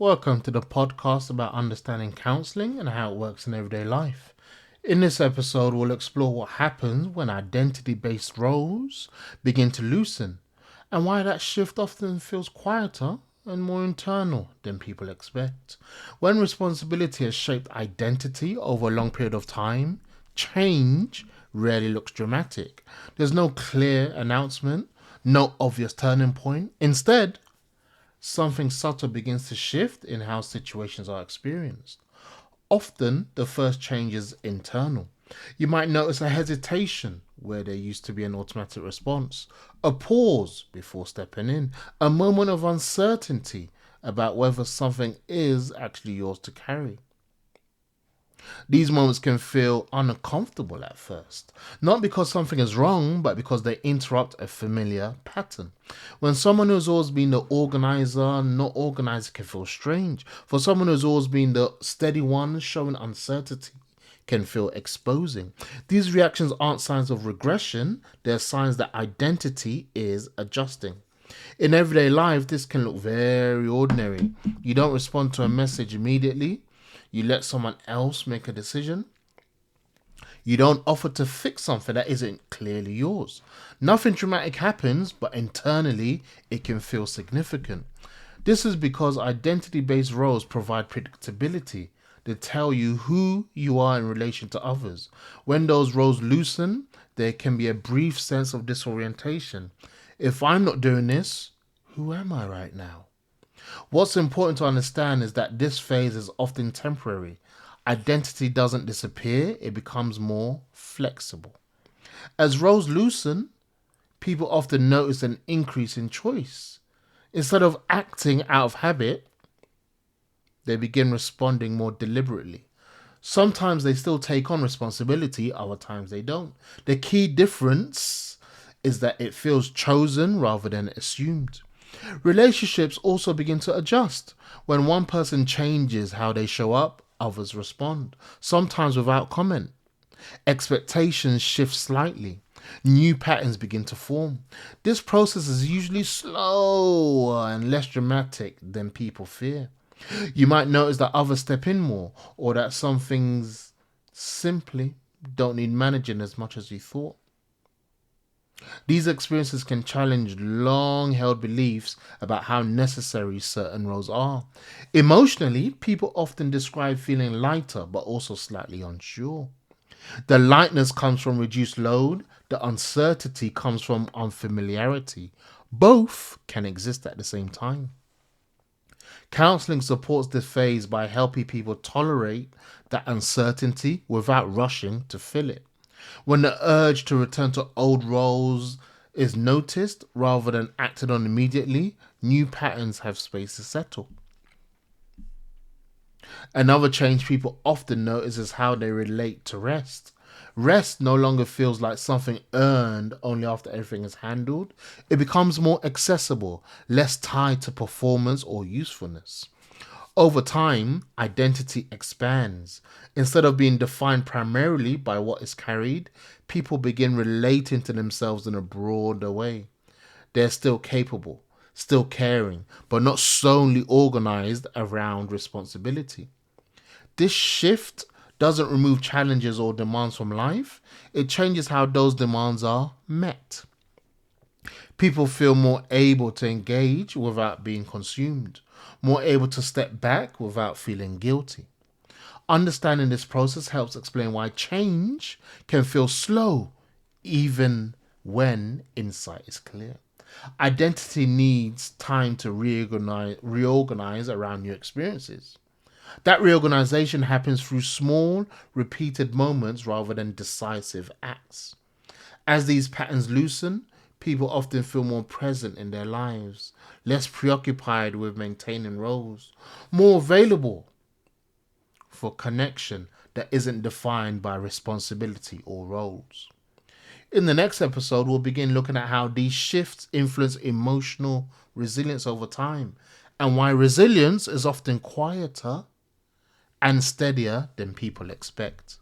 Welcome to the podcast about understanding counseling and how it works in everyday life. In this episode, we'll explore what happens when identity-based roles begin to loosen and why that shift often feels quieter and more internal than people expect. When responsibility has shaped identity over a long period of time, change rarely looks dramatic. There's no clear announcement, no obvious turning point. Instead, something subtle begins to shift in how situations are experienced. Often, the first change is internal. You might notice a hesitation where there used to be an automatic response, a pause before stepping in, a moment of uncertainty about whether something is actually yours to carry. These moments can feel uncomfortable at first, not because something is wrong, but because they interrupt a familiar pattern. When someone who's always been the organizer, not organized, can feel strange. For someone who's always been the steady one, showing uncertainty can feel exposing. These reactions aren't signs of regression, they're signs that identity is adjusting. In everyday life, this can look very ordinary. You don't respond to a message immediately. You let someone else make a decision. You don't offer to fix something that isn't clearly yours. Nothing dramatic happens, but internally it can feel significant. This is because identity-based roles provide predictability. They tell you who you are in relation to others. When those roles loosen, there can be a brief sense of disorientation. If I'm not doing this, who am I right now? What's important to understand is that this phase is often temporary. Identity doesn't disappear, it becomes more flexible. As roles loosen, people often notice an increase in choice. Instead of acting out of habit, they begin responding more deliberately. Sometimes they still take on responsibility, other times they don't. The key difference is that it feels chosen rather than assumed. Relationships also begin to adjust. When one person changes how they show up, others respond, sometimes without comment. Expectations shift slightly. New patterns begin to form. This process is usually slower and less dramatic than people fear. You might notice that others step in more, or that some things simply don't need managing as much as you thought. These experiences can challenge long held beliefs about how necessary certain roles are. Emotionally, people often describe feeling lighter but also slightly unsure. The lightness comes from reduced load, the uncertainty comes from unfamiliarity. Both can exist at the same time. Counseling supports this phase by helping people tolerate that uncertainty without rushing to fill it. When the urge to return to old roles is noticed rather than acted on immediately, new patterns have space to settle. Another change people often notice is how they relate to rest. Rest no longer feels like something earned only after everything is handled. It becomes more accessible, less tied to performance or usefulness. Over time, identity expands. Instead of being defined primarily by what is carried, people begin relating to themselves in a broader way. They're still capable, still caring, but not solely organized around responsibility. This shift doesn't remove challenges or demands from life, it changes how those demands are met. People feel more able to engage without being consumed, more able to step back without feeling guilty. Understanding this process helps explain why change can feel slow even when insight is clear. Identity needs time to reorganize around new experiences. That reorganization happens through small, repeated moments rather than decisive acts. As these patterns loosen, people often feel more present in their lives, less preoccupied with maintaining roles, more available for connection that isn't defined by responsibility or roles. In the next episode, we'll begin looking at how these shifts influence emotional resilience over time and why resilience is often quieter and steadier than people expect.